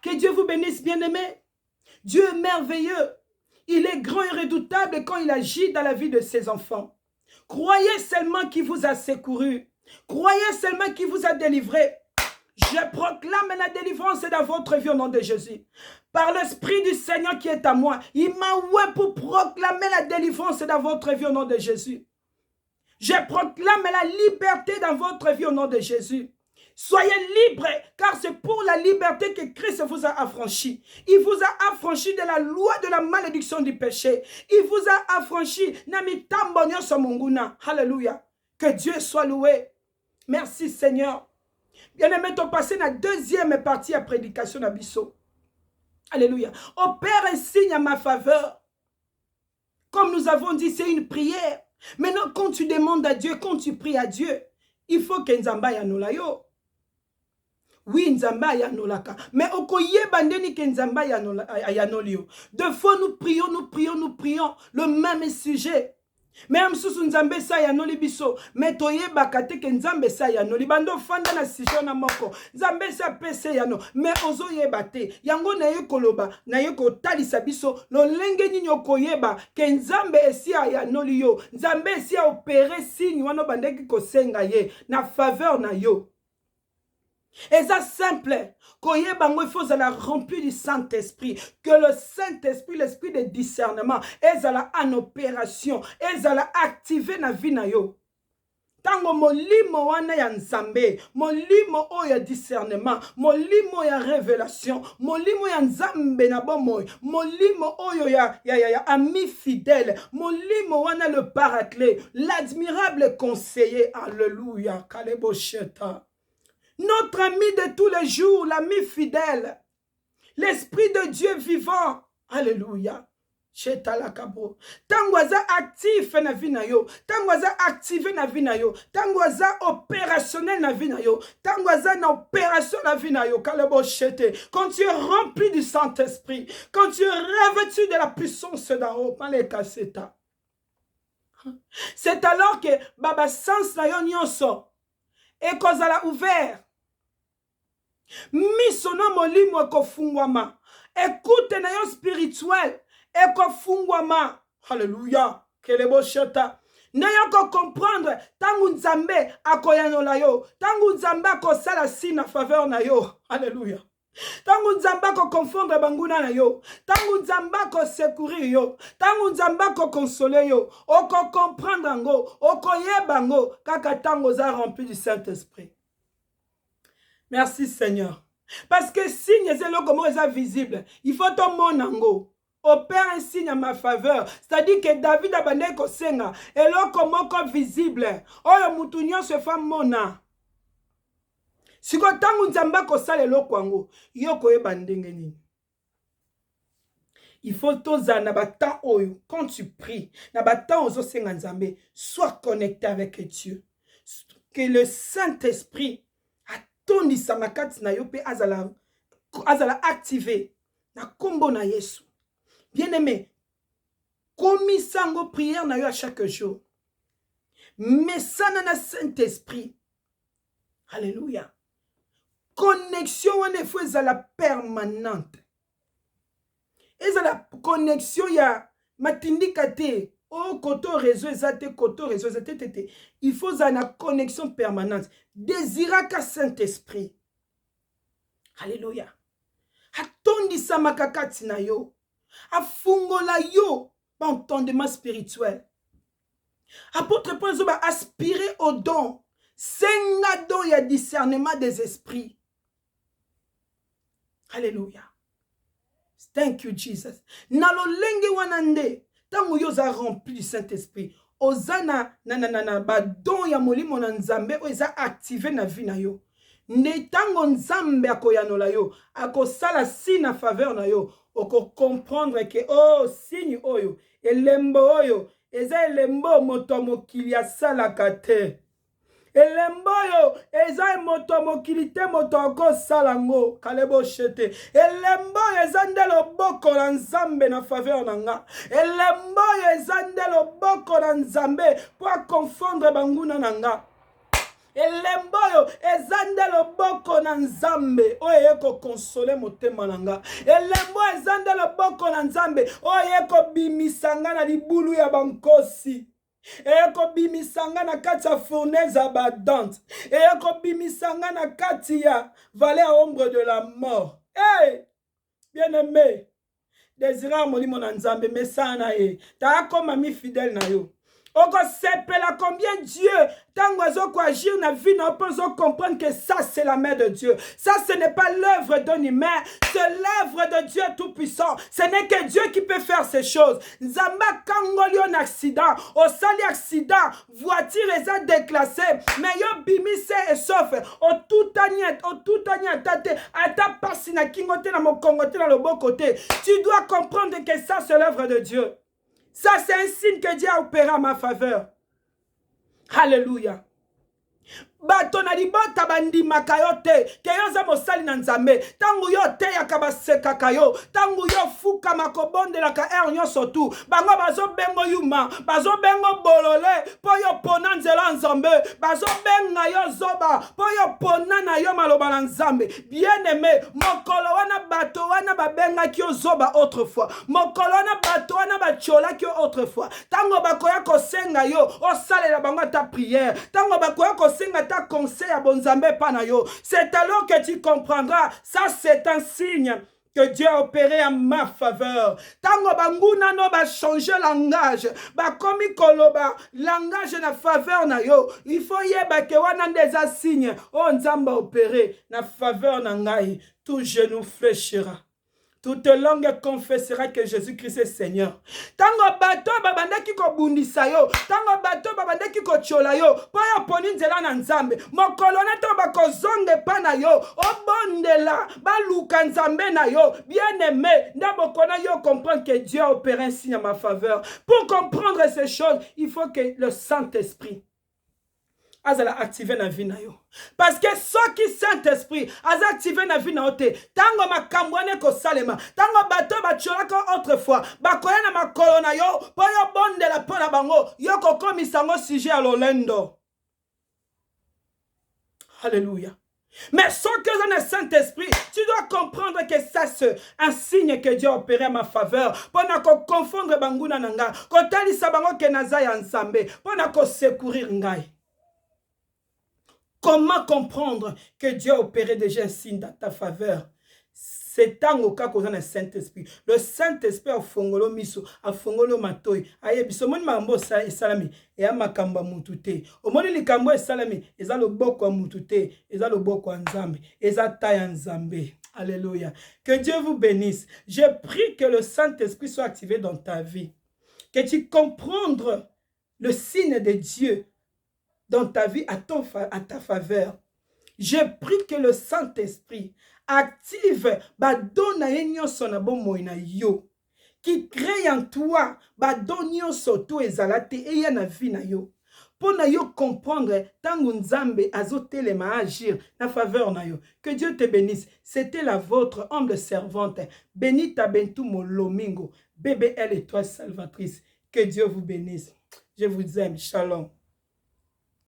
Que Dieu vous bénisse, bien-aimés. Dieu est merveilleux. Il est grand et redoutable quand il agit dans la vie de ses enfants. Croyez seulement qu'il vous a secouru. Croyez seulement qu'il vous a délivré. Je proclame la délivrance dans votre vie au nom de Jésus. Par l'Esprit du Seigneur qui est à moi, il m'a oué pour proclamer la délivrance dans votre vie au nom de Jésus. Je proclame la liberté dans votre vie au nom de Jésus. Soyez libres, car c'est pour la liberté que Christ vous a affranchi. Il vous a affranchi de la loi de la malédiction du péché. Il vous a affranchi. Alléluia. Que Dieu soit loué. Merci Seigneur. Bien-aimé, on passe la deuxième partie à prédication d'Abisso. Alléluia. Opère un signe à ma faveur. Comme nous avons dit, c'est une prière. Maintenant, quand tu demandes à Dieu, quand tu pries à Dieu, il faut que Nzamba yanola yo. Oui, Nzamba yanolaka. Mais okoyeba ndeni ke Nzamba yanoli yo. Deux fois nous prions le même sujet. Même si Nzambe sa yanoli biso, mais toyeba kate ke Nzambe sa yanoli bando fanda na sujet na moko. Nzambe sa pese yano, mais ozo yeba te. Yango na ye koloba, na ye ko talisa biso, lo lenge ninyo koyeba ke Nzambe esi yanoli yo. Nzambe esi opéré signe wano bandeki ko senga ye na faveur na yo. Et ça simple, il faut remplir du Saint-Esprit, que le Saint-Esprit, l'esprit de discernement, est en opération, est activé dans la vie na yo. Tango molimo wana ya nzambe, molimo oya discernement, molimo ya révélation, molimo ya nzambe na bomoy, molimo oyo ya ami fidèle, molimo wana le paraclet, l'admirable conseiller, alléluia, kalebo sheta. Notre ami de tous les jours, l'ami fidèle, l'Esprit de Dieu vivant. Alléluia. Tangwaza actif na vie na yo, tangwaza activé na vie na yo, tangwaza opérationnel na vie na yo, tangwaza na opération na vie na yo, quand tu es rempli du Saint-Esprit, quand tu es revêtu de la puissance d'en haut, c'est alors que baba sens na yo nyonso et kozala ouvert. Misono molimo ekofungwama. Écoute na yo spirituel ekofungwama. Alléluia. Kelebo sheta. Na yo ko comprendre tangu Nzambe akoyanola yo, tangu Nzambe akosala si na faveur na yo. Alléluia. Tangu Nzambe ko confondre banguna na yo, tangu Nzambe ko secourir yo, tangu Nzambe ko consoler yo, oko comprendre ngo, oko yeba ngo kaka tango za rempli du Saint-Esprit. Merci Seigneur. Parce que signe c'est là comment c'est visible. Il faut ton monango. Opère un signe à ma faveur. C'est-à-dire que David a bandé ko senga. Et là comment visible. Oyo mutunyo se fait mona. Si ko tangu Nzamba ko sale lo kwango. Yo ko yeba ndenge nini. Il faut toza na batan oyo. Quand tu pries, na batan ozo senga Nzambe, sois connecté avec Dieu. Que le Saint-Esprit tondisa makati na yo pe azala activé na kombo na Yesu. Bien-aimé, komisango prière na yo à chaque jour. Mais ça na Saint-Esprit. Alléluia. Connexion wana faut ezala permanente. Ezala connexion ya matindika te. Oh, koto réseau ezate, koto réseau ezate. Il faut une connexion permanente. Désira ka Saint-Esprit. Alléluia. Atondisa makakati na yo. Afungola yo. Entendement spirituel. Apôtre Paul va aspirer au don. Senga don ya discernement des esprits. Alléluia. Thank you, Jesus. Nalo lenge wanande. Tango yo za rempli du Saint-Esprit, ozana ba don ya molimo na Nzambe oza activé na vie na yo. Ne tango Nzambe akoyanola yo, akosala si na faveur na yo, oko comprendre que oh signe oyo, elembo oyo, eza elembo moto mokili asalaka te. Elembo yo, eza moto mokili te moto akosala ngo, kalebo shete. Elembo eza ndelo boko na Nzambe na faveur na nga. Elembo eza ndelo boko na Nzambe pour confondre banguna na nga. elembo oyo eza nde loboko na nzambe oyo ekokonsole motema na nga. Elembo eza nde loboko na nzambe oyo ekobimisa nga na libulu ya bankosi, ekobimisa nga na kati ya fournaise ya badante, ekobimisa nga na kati ya vallée à ombre de la mort. Hey, bien-aimé, désirant molimo na nzambe mesana ye ta koma mi fidèle na yo. Oko sepela combien Dieu tango azoko agir na vie na openzo comprendre que ça c'est la main de Dieu. Ça ce n'est pas l'œuvre d'un humain, c'est l'œuvre de Dieu tout puissant. Ce n'est que Dieu qui peut faire ces choses. Nzamba kangoli en accident, au sali accident, voiture eza déclassée, mais yo bimise et sauf, au tout anya tate, ata pasi na kingote na mokongote na lobo côté. Tu dois comprendre que ça c'est l'œuvre de Dieu. Ça, c'est un signe que Dieu a opéré en ma faveur. Alléluia. Bato na libota bandimaka yo te ke yo za mosali na nzambe tangu yo te yakabasekaka yo tangu yo fuka makobondelaka nyonso tu bango bazobengo yuma bazobengo bolole po yo pona nzela nzambe bazobenga yo zoba po yo pona na yo maloba na nzambe. Bien aimé, mokolo wana bato wana babengaki yo zoba autrefois, mokolo wana bato wana bacholaki yo autrefois, tango bakoya kosenga yo osalela bango ta prière, tango bakoya kosenga ta conseil à bonzambe panayo, c'est alors que tu comprendras. Ça c'est un signe que Dieu a opéré en ma faveur. Tango banguna no ba changer langage, ba komi koloba langage na faveur na yo. Il faut yeba ke wana ndeza signe o nzamba opéré na faveur na ngai. Tout genou fléchira, toute langue confessera que Jésus-Christ est Seigneur. Tango bato babandaki ko bundisa yo, tango bato babandaki ko chola yo, po yo poni nzela na nzambe, mokolo na to bakozonge pa na yo, obondela, baluka nzambe na yo. Bien-aimé, ndaboko na yo comprendre que Dieu a opéré un signe à ma faveur. Pour comprendre ces choses, il faut que le Saint-Esprit azala activer na vie na yo. Parce que ceux qui Saint-Esprit aza activer na vie na yo te, tango makambwane ko salema, tango bato bacholaka autrefois, bakoya na makolo na yo, po yo bondela po na bango, yo kokomisa ngo sujet à lolendo. Alléluia. Mais sans que le Saint-Esprit, tu dois comprendre que ça c'est un signe que Dieu a opéré à ma faveur. Pour ne confondre banguna nanga, kotali sabango ke nazaya ensemble, pour ne secourir ngai. Comment comprendre que Dieu a opéré déjà un signe dans ta faveur? C'est tant au cas qu'on a le Saint-Esprit. Le Saint-Esprit a fongolo miso, a fongolo matoi. Aye biso moni mambo sa esalami e amakamba mutute. O moni likambo esalami eza loboko ya mutute, eza loboko ya nzambe, eza taya nzambe. Alléluia. Que Dieu vous bénisse. Je prie que le Saint-Esprit soit activé dans ta vie. Que tu comprennes le signe de Dieu dans ta vie à ta faveur. Je prie que le Saint-Esprit active badona nyonso na bomoi na yo, qui crée en toi badona nyonso to ezalate eya na vie na yo. Pour na yo comprendre tango nzambe azotelema agir na faveur na yo. Que Dieu te bénisse. C'était la vôtre humble servante Benita Bentou Molomingo, BBL et toi salvatrice. Que Dieu vous bénisse. Je vous aime. Shalom.